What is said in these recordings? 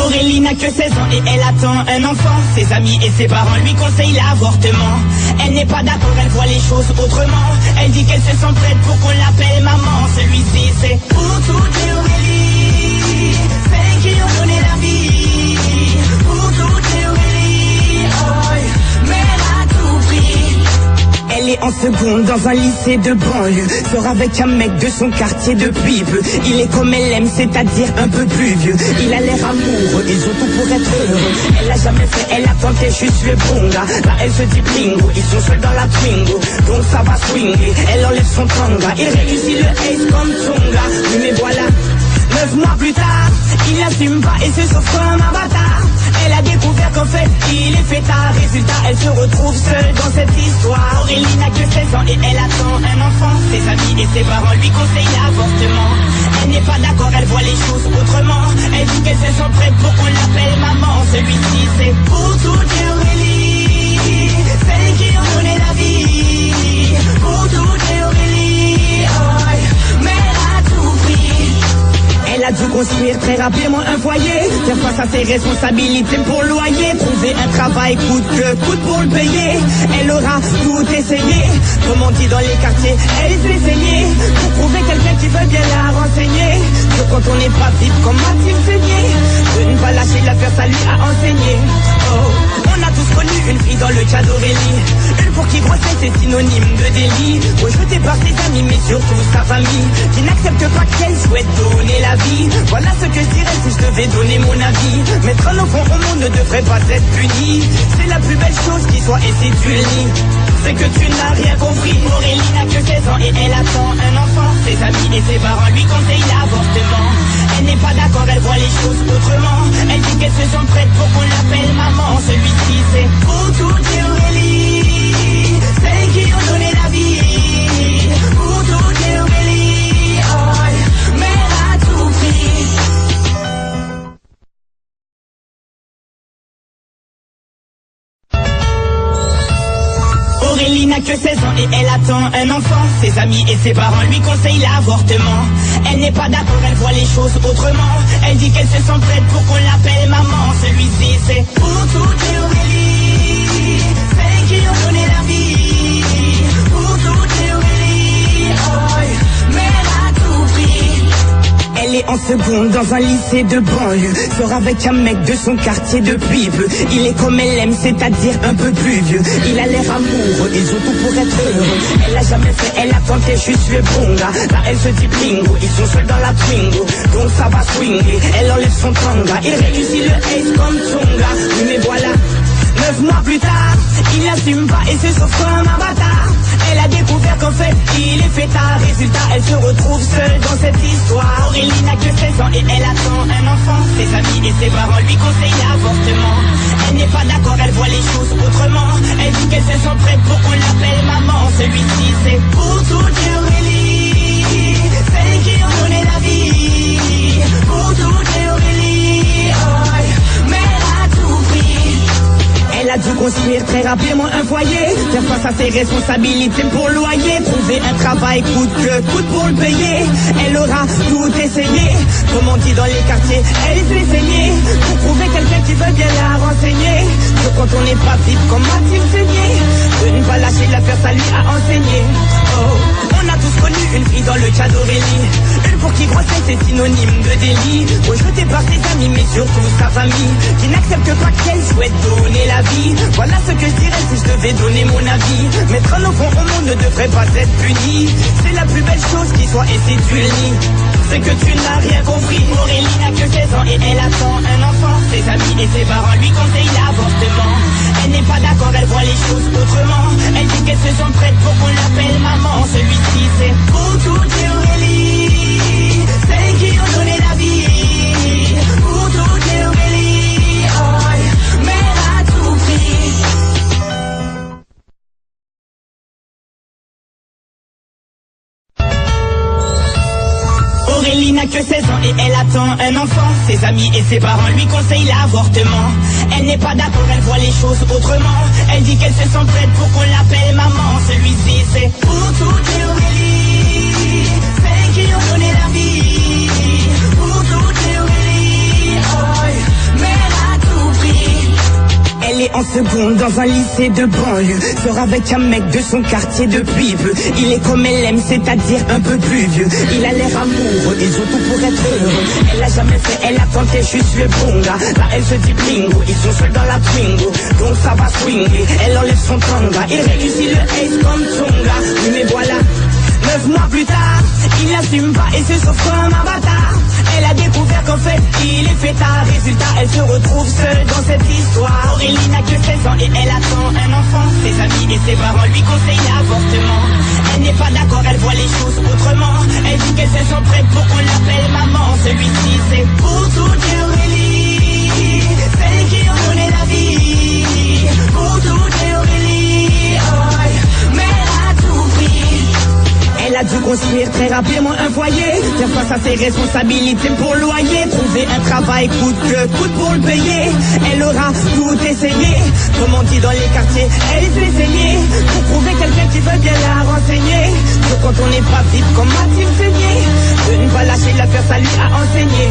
Aurélie n'a que 16 ans et elle attend un enfant. Ses amis et ses parents lui conseillent l'avortement. Elle n'est pas d'accord, elle voit les choses autrement. Elle dit qu'elle se sent prête pour qu'on l'appelle maman. Celui-ci c'est pour toutes les Aurélie, celles qui ont donné la vie. Pour toutes les Aurélie, oh, mais elle a tout pris. Elle est en seconde dans un lycée de banlieue. Sort avec un mec de son quartier depuis peu. Il est comme elle aime, c'est-à-dire un peu plus vieux. Il a l'air amoureux, ils ont tout pour être heureux. Elle l'a jamais fait, elle a tenté juste le bon gars. Là elle se dit bingo, ils sont seuls dans la Twingo. Donc ça va swinguer, elle enlève son tanga. Il réussit le ace comme Tonga. Oui mais voilà, 9 mois plus tard, il n'assume pas et se sauve comme un bâtard. Elle a découvert qu'en fait il est fêtard. Résultat, elle se retrouve seule dans cette histoire. Aurélie n'a que 16 ans et elle attend un enfant. Ses amis et ses parents lui conseillent l'avortement. Elle n'est pas d'accord, elle voit les choses autrement. Elle dit qu'elle se sent prête pour qu'on l'appelle maman. Celui-ci c'est pour toutes les Aurélie, celles qui ont donné la vie. Pour toutes les Aurélie, oh, mais elle a tout pris. Elle a dû construire très rapidement un foyer, faire face à ses responsabilités pour loyer, trouver un travail coûte que coûte pour le payer. Elle aura tout essayé, comme on dit dans les quartiers, elle s'est saignée pour trouver quelqu'un qui veut bien la renseigner. Que quand on n'est pas vite, comme a-t-il saigné? De ne pas lâcher l'affaire, ça lui a enseigné. Oh, on a tous connu une fille dans le cas d'Aurélie, une pour qui grossesse est synonyme de délit, rejetée par ses amis mais surtout sa famille, qui n'accepte pas qu'elle souhaite donner la vie. Voilà ce que je dirais si je devais donner mon avis. Mettre un enfant au monde ne devrait pas être puni. C'est la plus belle chose qui soit et si tu le nies, c'est que tu n'as rien compris. Aurélie n'a que 16 ans et elle attend un enfant. Ses amis et ses parents lui conseillent l'avortement. Elle n'est pas d'accord, elle voit les choses autrement. Elle dit qu'elle se sent prête pour qu'on l'appelle maman. Celui-ci c'est pour toutes les Aurélie, celles qui ont donné la vie. Pour toutes les Aurélie, oh, mais elle a tout pris. Aurélie n'a que 16 ans et elle attend un enfant. Ses amis et ses parents lui conseillent l'avortement. Elle n'est pas d'accord, elle voit les choses autrement. Elle dit qu'elle se sent prête pour qu'on l'appelle maman. Celui-ci c'est pour toutes les Aurélie, celles qui ont donné la vie. Pour toutes les Aurélie, oh, mais elle a tout pris. Elle est en seconde dans un lycée de banlieue. Sort avec un mec de son quartier depuis peu. Il est comme elle aime, c'est-à-dire un peu plus vieux. Il a l'air amoureux, ils ont tout pour être heureux. Elle l'a jamais fait, elle a tenté juste le bon gars. Là elle se dit bingo, ils sont seuls dans la Twingo. Donc ça va swinguer, elle enlève son tanga. Il réussit le ace comme Tonga. Oui mais voilà, 9 mois plus tard, il n'assume pas et se sauve comme un bâtard. Elle a découvert qu'en fait il est fêtard. Résultat, elle se retrouve seule dans cette histoire. Aurélie n'a que 16 ans et elle attend un enfant. Ses amis et ses parents lui conseillent l'avortement. Elle n'est pas d'accord, elle voit les choses autrement. Elle dit qu'elle se sent prête pour qu'on l'appelle maman. Celui-ci c'est pour toutes les Aurélie, celles qui ont donné la vie. Pour toutes les Aurélie, oh, mais elle a tout pris. Elle a dû construire très rapidement un foyer, faire face à ses responsabilités pour loyer, trouver un travail coûte que coûte pour le payer. Elle aura tout essayé, comme on dit dans les quartiers, elle s'est saignée pour trouver quelqu'un qui veut bien la renseigner. Que quand on n'est pas vite, comme a-t-il saigné? De ne pas lâcher l'affaire, ça lui a enseigné. Oh, on a tous connu une fille dans le cas d'Aurélie, une pour qui grossesse est synonyme de délit, rejetée par ses amis mais surtout sa famille, qui n'accepte pas qu'elle souhaite donner la vie. Voilà ce que je dirais si je devais donner mon avis. Mettre un enfant au monde ne devrait pas être puni. C'est la plus belle chose qui soit et si tu le nies, c'est que tu n'as rien compris. Aurélie n'a que 16 ans et elle attend un enfant. Ses amis et ses parents lui conseillent l'avortement. Elle n'est pas d'accord, elle voit les choses autrement. Elle dit qu'elle se sent prête pour qu'on l'appelle maman. Celui-ci c'est pour toutes les Aurélie, celles qui ont donné la vie. Pour toutes les Aurélie, oh, mais elle a tout pris. Aurélie n'a que 16 ans et elle attend un enfant. Ses amis et ses parents lui conseillent l'avortement. Elle n'est pas d'accord, elle voit les choses autrement. Elle dit qu'elle se sent prête pour qu'on l'appelle maman. Celui-ci c'est pour toutes les Aurélie, celles qui ont donné la vie. Pour toutes les Aurélie, oh, mais est en seconde dans un lycée de banlieue. Sort avec un mec de son quartier depuis peu. Il est comme elle aime, c'est-à-dire un peu plus vieux. Il a l'air amoureux, ils ont tout pour être heureux. Elle l'a jamais fait, elle a tenté juste le bon gars. Là elle se dit bingo, ils sont seuls dans la Twingo. Donc ça va swinguer, elle enlève son tanga. Il réussit le ace comme Tonga. Oui mais voilà, 9 mois plus tard, il n'assume pas et se sauve comme un bâtard. Elle a découvert qu'en fait il est fêtard. Résultat, elle se retrouve seule dans cette histoire. Aurélie n'a que 16 ans et elle attend un enfant. Ses amis et ses parents lui conseillent l'avortement. Elle n'est pas d'accord, elle voit les choses autrement. Elle dit qu'elle se sent prête pour qu'on l'appelle maman. Celui-ci c'est pour tout dire Aurélie, celle qui en donnait la vie. Pour tout dire Aurélie, oh, mais elle a tout pris. Elle a dû construire très rapidement un foyer, faire face à ses responsabilités pour le loyer, trouver un travail coûte que coûte pour le payer. Elle aura tout essayé, comme on dit dans les quartiers, elle s'est saignée pour trouver quelqu'un qui veut bien la renseigner. Donc quand on n'est pas vite, comme a-t-il saigné, de ne pas lâcher l'affaire, ça lui a enseigné.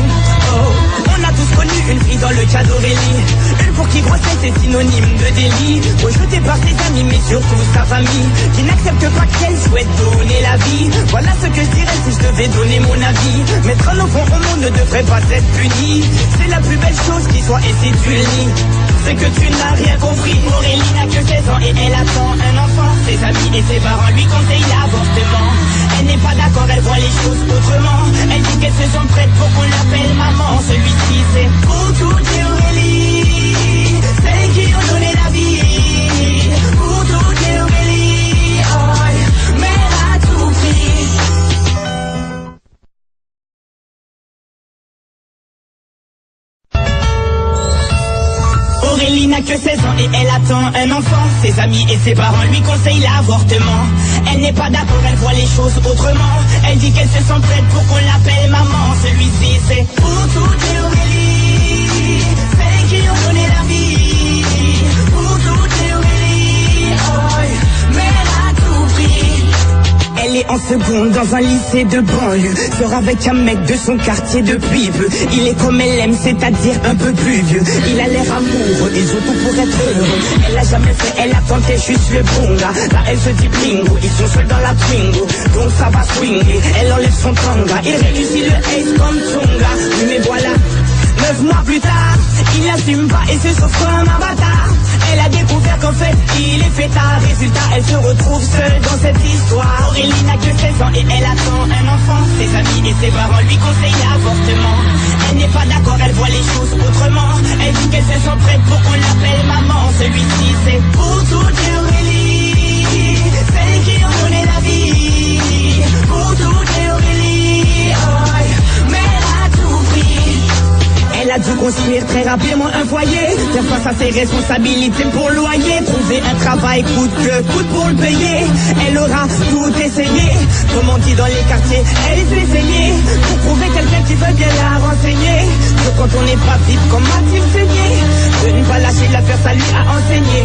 Oh, on a tous connu une fille dans le cas d'Aurélie, une pour qui grossesse est synonyme de délit, rejetée par ses amis mais surtout sa famille, qui n'accepte pas qu'elle souhaite donner la vie. Voilà ce que je dirais si je devais donner mon avis. Mettre un enfant au monde ne devrait pas être puni. C'est la plus belle chose qui soit et si tu le nies, c'est que tu n'as rien compris. Aurélie n'a que 16 ans et elle attend un enfant. Ses amis et ses parents lui conseillent l'avortement. Elle n'est pas d'accord, elle voit les choses autrement. Elle dit qu'elle se sent prête pour qu'on l'appelle maman. Celui-ci c'est pour tout dire Aurélie, celle qui a donné la vie. Pour tout dire Aurélie, oh, mais elle a tout pris. Aurélie n'a que 16 ans et elle attend un enfant. Ses amis et ses parents lui conseillent l'avortement. Elle n'est pas d'accord, elle voit les choses autrement. Elle dit qu'elle se sent prête pour qu'on l'appelle maman. Celui-ci c'est pour tout dire Aurélie, celle qui a donné la vie. Pour tout dire Aurélie, oh, mais elle a tout pris. Elle est en seconde dans un lycée de banlieue. Sort avec un mec de son quartier depuis peu. Il est comme elle aime, c'est-à-dire un peu plus vieux. Il a l'air amoureux, ils ont tout pour être heureux. Elle l'a jamais fait, elle a tenté juste le bon gars. Là elle se dit bingo, ils sont seuls dans la Twingo. Donc ça va swinguer, elle enlève son tanga. Il réussit le ace comme Tonga. Oui mais voilà, 9 mois plus tard, il n'assume pas et se sauve comme un bâtard. Elle a découvert qu'en fait il est fêtard. Résultat, elle se retrouve seule dans cette histoire. Aurélie n'a que 16 ans et elle attend un enfant. Ses amis et ses parents lui conseillent l'avortement. Elle n'est pas d'accord, elle voit les choses autrement. Elle dit qu'elle se sent prête pour qu'on l'appelle maman. Celui-ci c'est pour tout dire Aurélie, celle qui a donné la vie. Pour tout dire Aurélie, oh, mais elle a tout pris. Elle a dû construire très rapidement un foyer, faire face à ses responsabilités pour le loyer, trouver un travail coûte que coûte pour le payer. Elle aura tout essayé, comme on dit dans les quartiers, elle s'est saignée pour trouver quelqu'un qui veut bien la renseigner. Donc quand on n'est pas vite, comme a-t-il saigné, de ne pas lâcher l'affaire, ça lui a enseigné.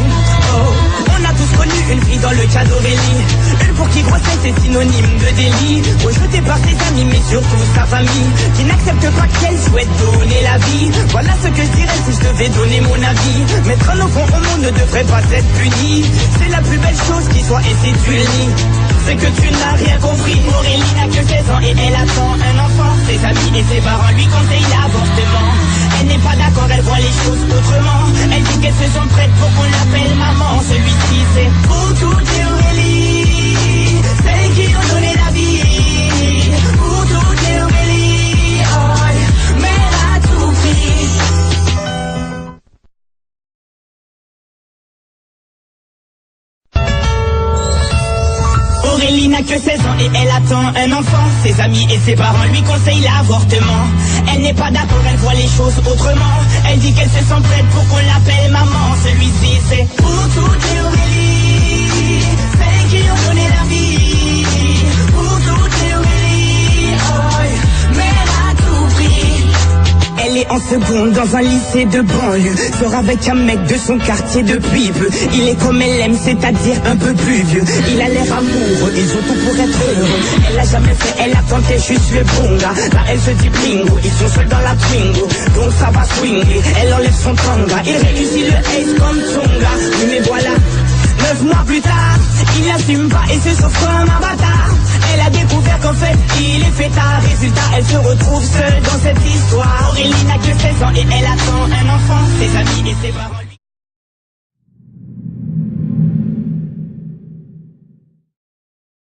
Oh, on a tous connu une fille dans le cas d'Aurélie, une pour qui grossesse est synonyme de délit, rejetée par ses amis mais surtout sa famille, qui n'accepte pas qu'elle souhaite donner la vie. Voilà ce que je dirais si je devais donner mon avis. Mettre un enfant au monde ne devrait pas être puni. C'est la plus belle chose qui soit et si tu le nies, c'est que tu n'as rien compris. Aurélie n'a que 16 ans et elle attend un enfant. Ses amis et ses parents lui conseillent l'avortement. Elle n'est pas d'accord, elle voit les choses autrement. Elle dit qu'elle se sent prête pour qu'on l'appelle maman. Celui-ci c'est pour tout dire Aurélie, celle qui a donné la vie. Pour tout dire Aurélie, oh, mais elle a tout pris. Aurélie n'a que 16 ans et elle attend un enfant. Ses amis et ses parents lui conseillent l'avortement. Elle n'est pas d'accord, elle voit les choses autrement. Elle dit qu'elle se sent prête pour qu'on l'appelle maman. Celui-ci c'est pour tout dire Aurélie, celle qui a donné la vie. Pour tout dire Aurélie, oh, mais elle a tout pris. Elle est en seconde dans un lycée de banlieue. Sort avec un mec de son quartier depuis peu. Il est comme elle aime, c'est-à-dire un peu plus vieux. Il a l'air amoureux, ils ont tout pour être heureux. Elle l'a jamais fait, elle a tenté juste le bon gars. Là elle se dit bingo, ils sont seuls dans la Twingo. Donc ça va swinguer, elle enlève son tanga. Il réussit le ace comme Tonga. s'assume pas et se sauve comme un bâtard. Elle a découvert qu'en fait il est fêtard. Résultat, elle se retrouve seule dans cette histoire. Aurélie n'a que 16 ans et elle attend un enfant. Ses amis et ses parents